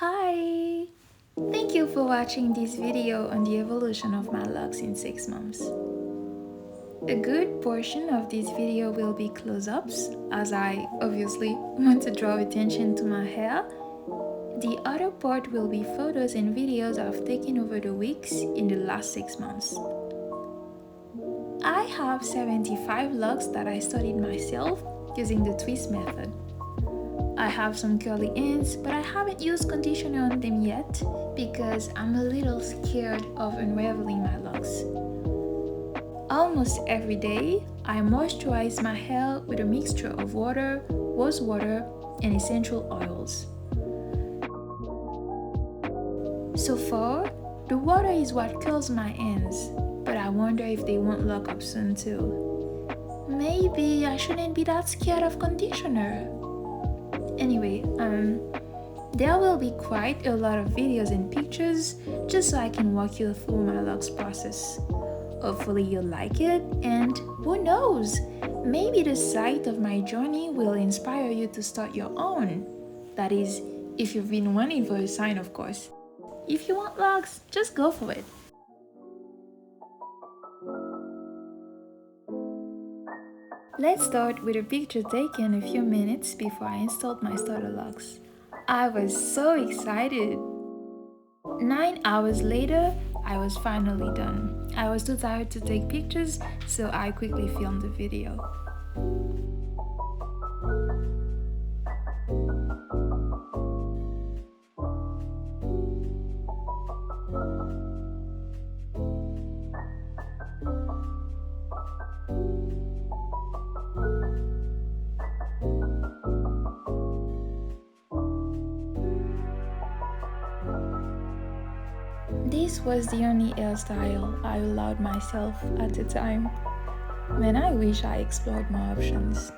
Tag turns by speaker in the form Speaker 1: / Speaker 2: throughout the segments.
Speaker 1: Hi! Thank you for watching this video on the evolution of my locks in 6 months. A good portion of this video will be close-ups, as I obviously want to draw attention to my hair. The other part will be photos and videos I've taken over the weeks in the last 6 months. I have 75 locks that I studied myself using the twist method. I have some curly ends, but I haven't used conditioner on them yet because I'm a little scared of unraveling my locks. Almost every day, I moisturize my hair with a mixture of water, rose water, and essential oils. So far, the water is what curls my ends, but I wonder if they won't lock up soon too. Maybe I shouldn't be that scared of conditioner. Anyway, there will be quite a lot of videos and pictures just so I can walk you through my locks process. Hopefully you'll like it, and who knows, maybe the sight of my journey will inspire you to start your own. That is, if you've been wanting for a sign, of course. If you want locks, just go for it. Let's start with a picture taken a few minutes before I installed my starter locks. I was so excited. 9 hours later, I was finally done. I was too tired to take pictures, so I quickly filmed the video. This was the only hairstyle I allowed myself at the time. Man, I wish I explored more options.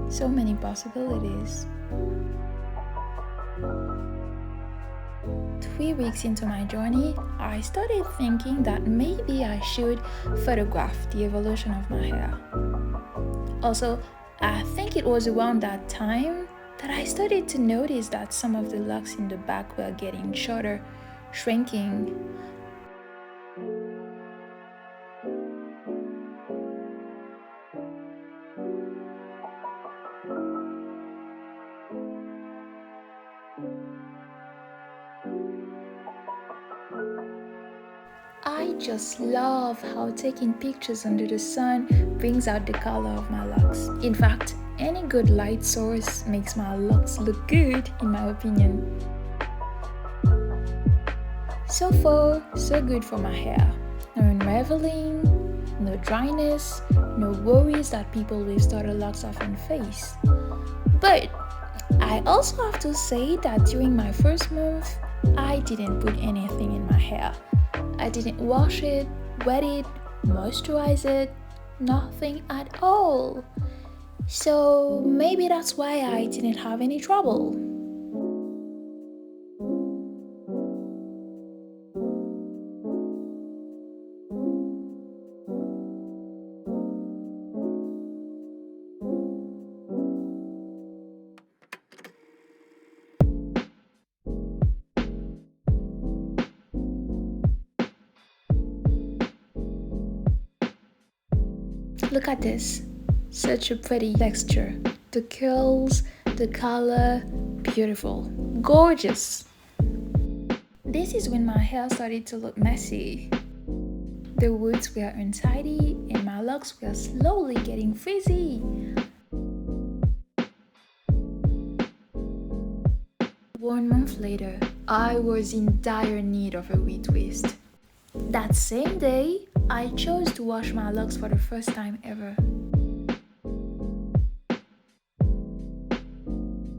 Speaker 1: So many possibilities. 3 weeks into my journey, I started thinking that maybe I should photograph the evolution of my hair. Also, I think it was around that time that I started to notice that some of the locks in the back were getting shorter, shrinking. I just love how taking pictures under the sun brings out the color of my locks. In fact, any good light source makes my locks look good, in my opinion. So far, so good for my hair. No unraveling, no dryness, no worries that people with starter locks often face. But I also have to say that during my first month, I didn't put anything in my hair. I didn't wash it, wet it, moisturize it, nothing at all. So maybe that's why I didn't have any trouble. Look at this, such a pretty texture. The curls, the color, beautiful, gorgeous. This is when my hair started to look messy. The roots were untidy and my locks were slowly getting frizzy. 1 month later, I was in dire need of a retwist. That same day, I chose to wash my locks for the first time ever.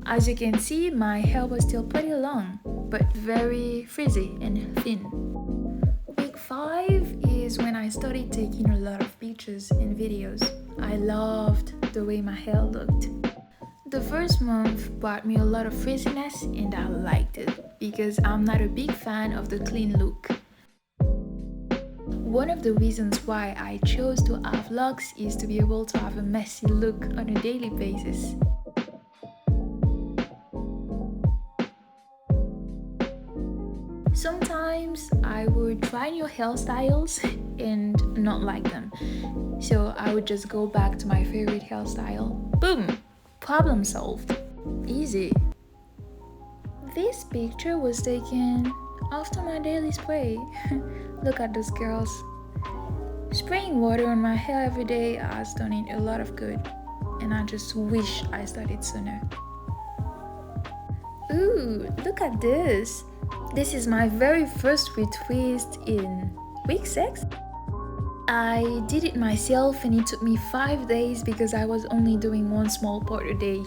Speaker 1: As you can see, my hair was still pretty long, but very frizzy and thin. Week 5 is when I started taking a lot of pictures and videos. I loved the way my hair looked. The first month brought me a lot of frizziness and I liked it because I'm not a big fan of the clean look. One of the reasons why I chose to have locks is to be able to have a messy look on a daily basis. Sometimes I would try new hairstyles and not like them. So I would just go back to my favorite hairstyle. Boom! Problem solved. Easy. This picture was taken after my daily spray. Look at those girls. Spraying water on my hair every day has done it a lot of good, and I just wish I started sooner. Ooh, look at this. This is my very first retwist in week 6. I did it myself and it took me 5 days because I was only doing one small part a day.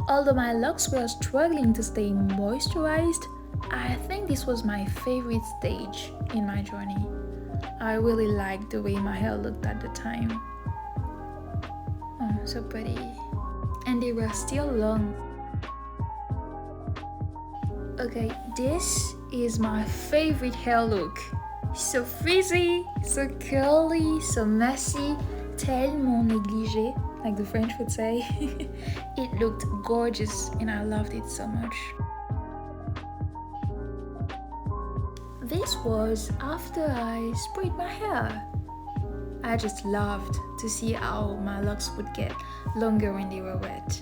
Speaker 1: Although my locks were struggling to stay moisturized, I think this was my favorite stage in my journey. I really liked the way my hair looked at the time. Oh, so pretty. And they were still long. Okay, this is my favorite hair look. So frizzy, so curly, so messy, tellement négligé, like the French would say. It looked gorgeous and I loved it so much. This was after I sprayed my hair. I just loved to see how my locks would get longer when they were wet.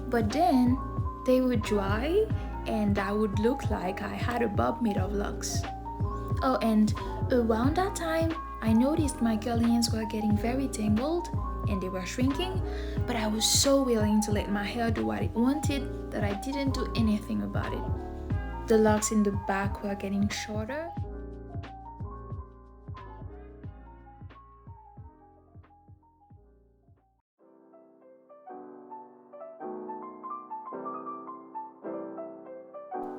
Speaker 1: But then they would dry and I would look like I had a bob made of locks. Oh, and around that time, I noticed my curly ends were getting very tangled and they were shrinking, but I was so willing to let my hair do what it wanted that I didn't do anything about it. The locks in the back were getting shorter.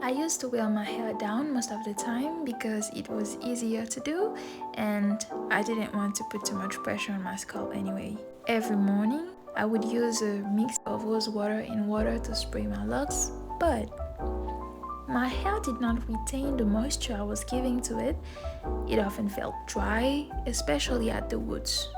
Speaker 1: I used to wear my hair down most of the time because it was easier to do and I didn't want to put too much pressure on my scalp anyway. Every morning, I would use a mix of rose water and water to spray my locks, but my hair did not retain the moisture I was giving to it. It often felt dry, especially at the roots.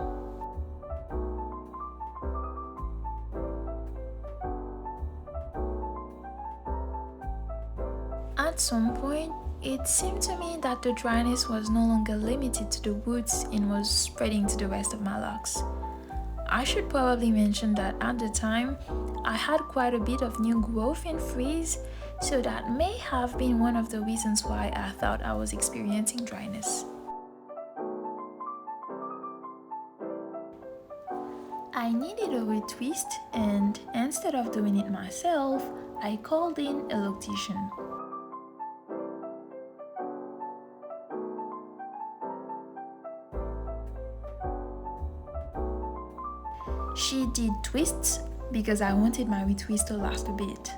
Speaker 1: At some point, it seemed to me that the dryness was no longer limited to the roots and was spreading to the rest of my locks. I should probably mention that at the time, I had quite a bit of new growth and frizz, so that may have been one of the reasons why I thought I was experiencing dryness. I needed a retwist, and instead of doing it myself, I called in a loctician. She did twists because I wanted my retwist to last a bit.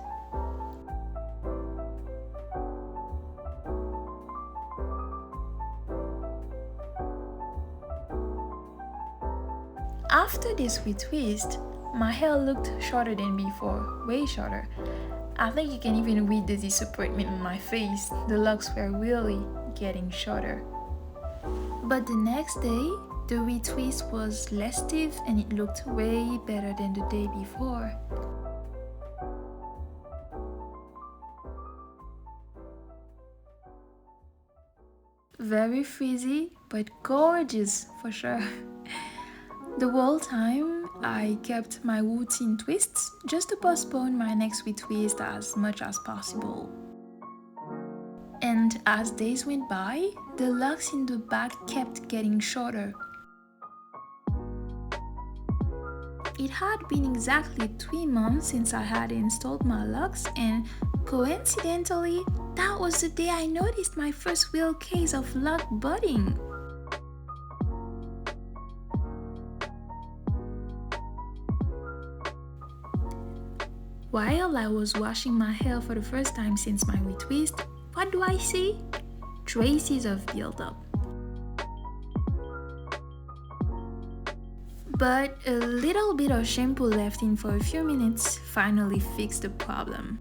Speaker 1: After this retwist, my hair looked shorter than before, way shorter. I think you can even read the disappointment on my face. The locks were really getting shorter. But the next day, the retwist was less stiff and it looked way better than the day before. Very frizzy, but gorgeous for sure. The whole time, I kept my routine twists just to postpone my next retwist as much as possible. And as days went by, the locks in the back kept getting shorter. It had been exactly 3 months since I had installed my locks, and coincidentally, that was the day I noticed my first real case of lock budding. While I was washing my hair for the first time since my retwist, what do I see? Traces of buildup. But a little bit of shampoo left in for a few minutes finally fixed the problem.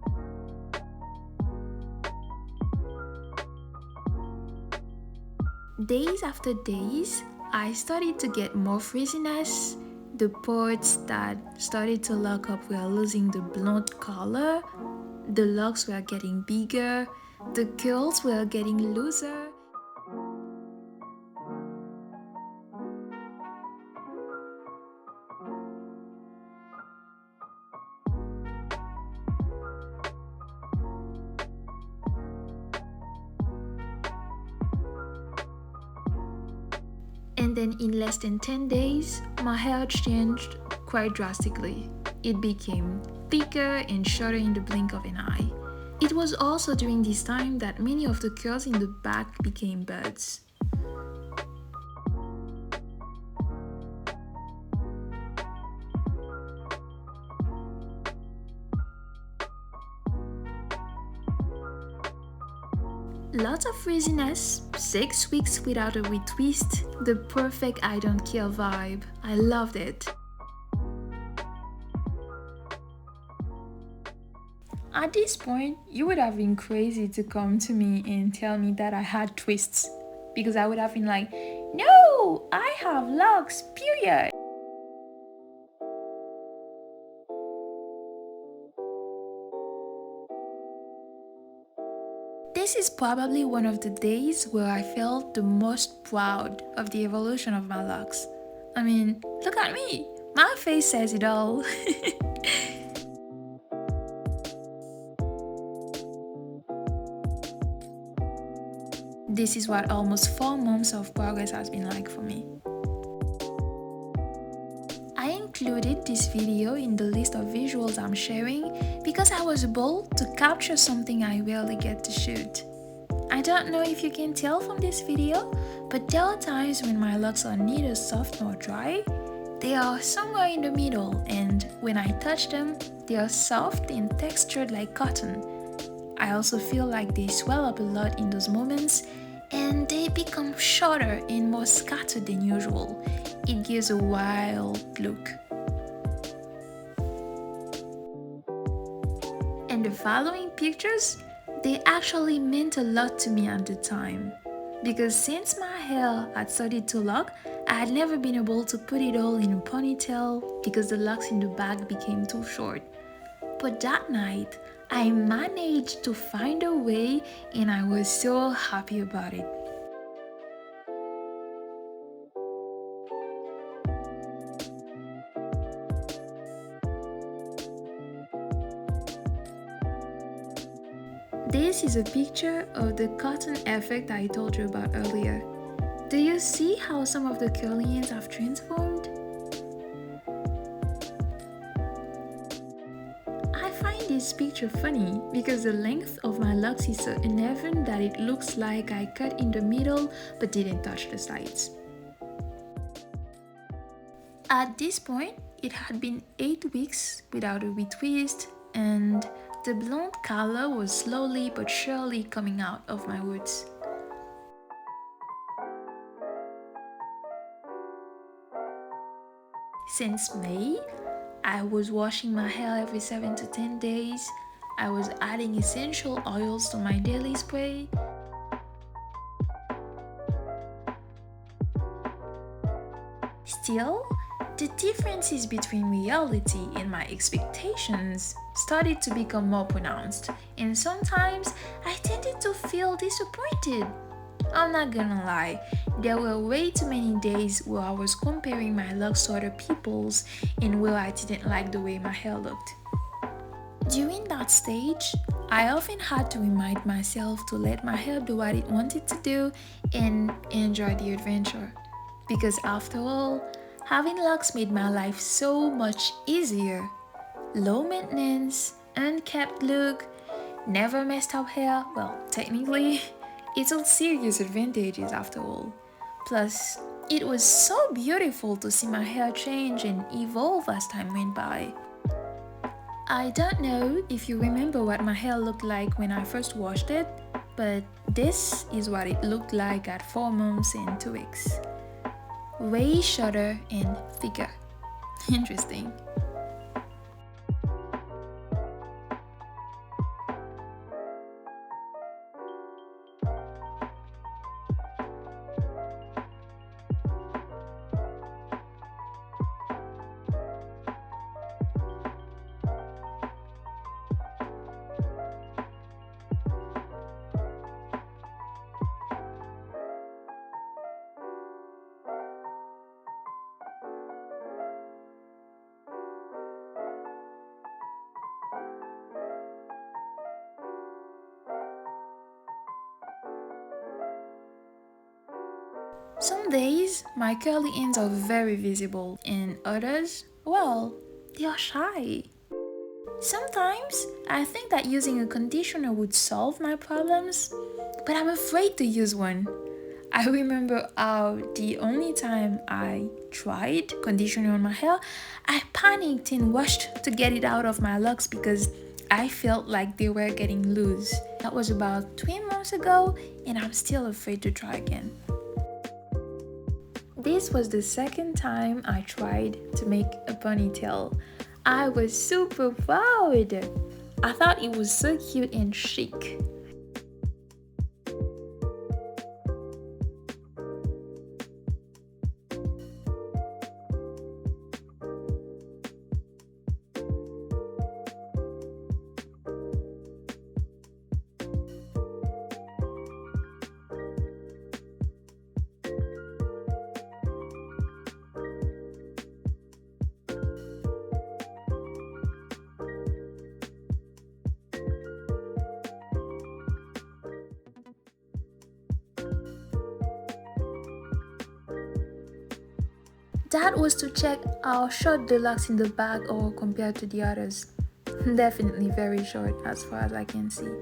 Speaker 1: Days after days, I started to get more frizziness, The parts that started to lock up were losing the blonde color, the locks were getting bigger, the curls were getting looser. And then in less than 10 days, my hair changed quite drastically. It became thicker and shorter in the blink of an eye. It was also during this time that many of the curls in the back became buds. Lots of frizziness, 6 weeks without a retwist, the perfect I don't care vibe. I loved it. At this point, you would have been crazy to come to me and tell me that I had twists. Because I would have been like, no, I have locks, period. This is probably one of the days where I felt the most proud of the evolution of my locks. I mean, look at me. My face says it all. This is what almost 4 months of progress has been like for me. I included this video in the list of visuals I'm sharing because I was able to capture something I rarely get to shoot. I don't know if you can tell from this video, but there are times when my locks are neither soft nor dry. They are somewhere in the middle, and when I touch them, they are soft and textured like cotton. I also feel like they swell up a lot in those moments, and they become shorter and more scattered than usual. It gives a wild look. And the following pictures, they actually meant a lot to me at the time. Because since my hair had started to lock, I had never been able to put it all in a ponytail because the locks in the back became too short. But that night, I managed to find a way and I was so happy about it. This is a picture of the cotton effect I told you about earlier. Do you see how some of the curly ends have transformed? I find this picture funny because the length of my locks is so uneven that it looks like I cut in the middle but didn't touch the sides. At this point, it had been 8 weeks without a retwist, and the blonde color was slowly but surely coming out of my roots. Since May, I was washing my hair every 7 to 10 days. I was adding essential oils to my daily spray. Still, the differences between reality and my expectations started to become more pronounced, and sometimes I tended to feel disappointed. I'm not gonna lie, there were way too many days where I was comparing my locks to other people's and where I didn't like the way my hair looked. During that stage, I often had to remind myself to let my hair do what it wanted to do and enjoy the adventure. Because after all, having locks made my life so much easier. Low maintenance, unkempt look, never messed up hair, well, technically, it's all serious advantages after all. Plus, it was so beautiful to see my hair change and evolve as time went by. I don't know if you remember what my hair looked like when I first washed it, but this is what it looked like at 4 months and 2 weeks. Way shorter and thicker. Interesting. Some days my curly ends are very visible, and others, well, they are shy. Sometimes I think that using a conditioner would solve my problems, but I'm afraid to use one. I remember how the only time I tried conditioner on my hair, I panicked and rushed to get it out of my locks because I felt like they were getting loose. That was about 3 months ago, and I'm still afraid to try again. This was the second time I tried to make a ponytail. I was super proud. I thought it was so cute and chic. That was to check how short the locks in the back are compared to the others. Definitely very short as far as I can see.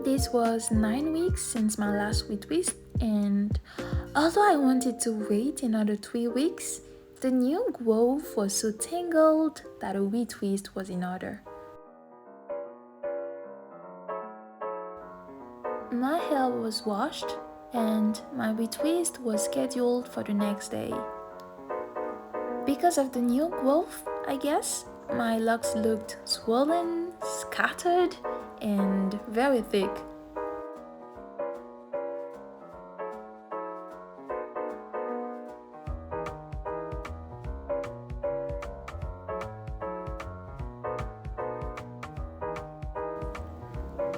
Speaker 1: This was 9 weeks since my last wheat twist, and although I wanted to wait another 3 weeks, the new growth was so tangled that a wheat twist was in order. My hair was washed and my retwist was scheduled for the next day. Because of the new growth, I guess, my locks looked swollen, scattered, and very thick.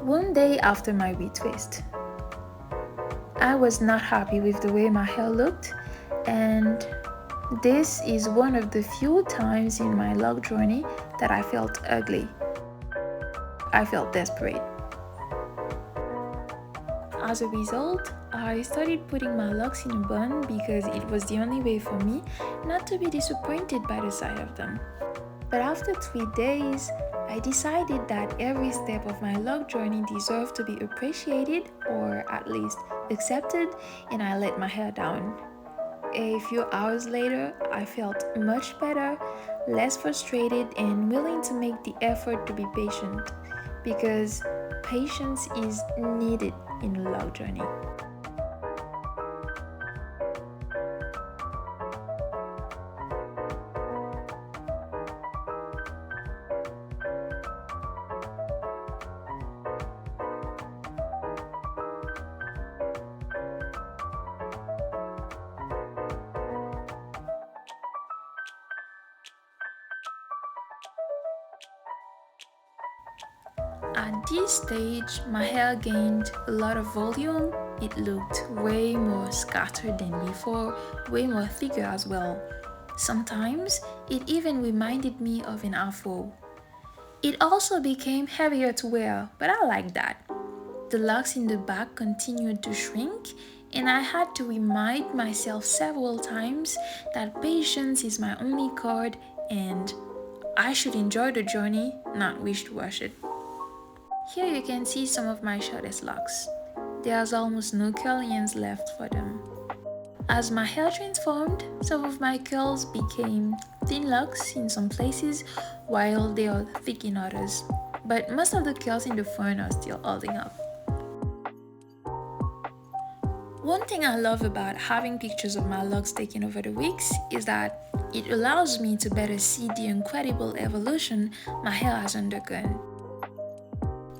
Speaker 1: One day after my retwist, I was not happy with the way my hair looked, and this is one of the few times in my lock journey that I felt ugly. I felt desperate. As a result, I started putting my locks in a bun because it was the only way for me not to be disappointed by the sight of them. But after 3 days, I decided that every step of my lock journey deserved to be appreciated or at least accepted, and I let my hair down. A few hours later, I felt much better, less frustrated, and willing to make the effort to be patient, because patience is needed in a lock journey. At this stage, my hair gained a lot of volume. It looked way more scattered than before, way more thicker as well. Sometimes, it even reminded me of an afro. It also became heavier to wear, but I like that. The locks in the back continued to shrink, and I had to remind myself several times that patience is my only card and I should enjoy the journey, not wish to rush it. Here you can see some of my shortest locks. There's almost no curly ends left for them. As my hair transformed, some of my curls became thin locks in some places while they are thick in others. But most of the curls in the front are still holding up. One thing I love about having pictures of my locks taken over the weeks is that it allows me to better see the incredible evolution my hair has undergone.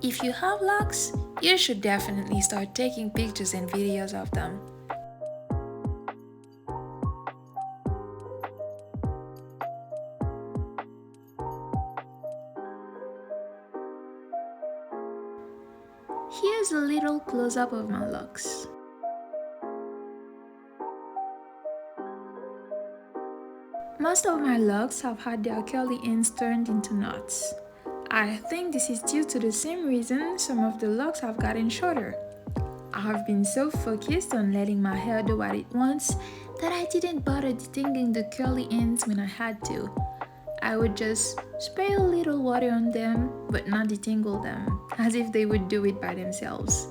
Speaker 1: If you have locks, you should definitely start taking pictures and videos of them. Here's a little close-up of my locks. Most of my locks have had their curly ends turned into knots. I think this is due to the same reason some of the locks have gotten shorter. I have been so focused on letting my hair do what it wants that I didn't bother detangling the curly ends when I had to. I would just spray a little water on them but not detangle them, as if they would do it by themselves.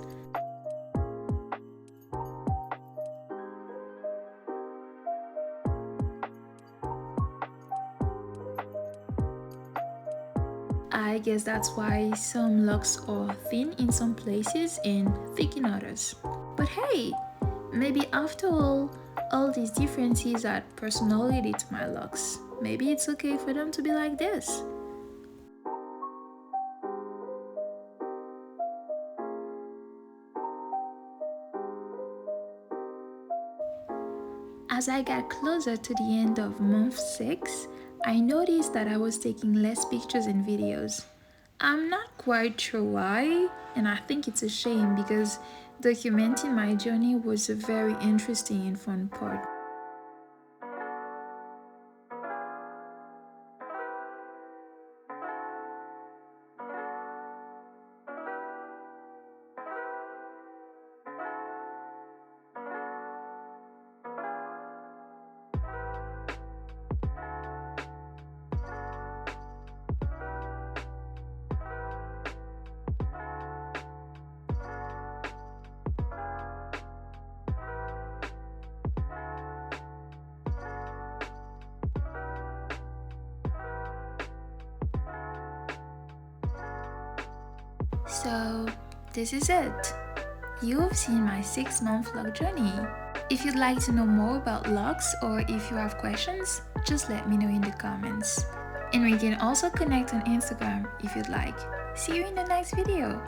Speaker 1: I guess that's why some locks are thin in some places and thick in others. But hey, maybe after all these differences add personality to my locks. Maybe it's okay for them to be like this. As I got closer to the end of month 6, I noticed that I was taking less pictures and videos. I'm not quite sure why, and I think it's a shame because documenting my journey was a very interesting and fun part. So, this is it. You've seen my 6-month log journey. If you'd like to know more about logs or if you have questions, just let me know in the comments. And we can also connect on Instagram if you'd like. See you in the next video.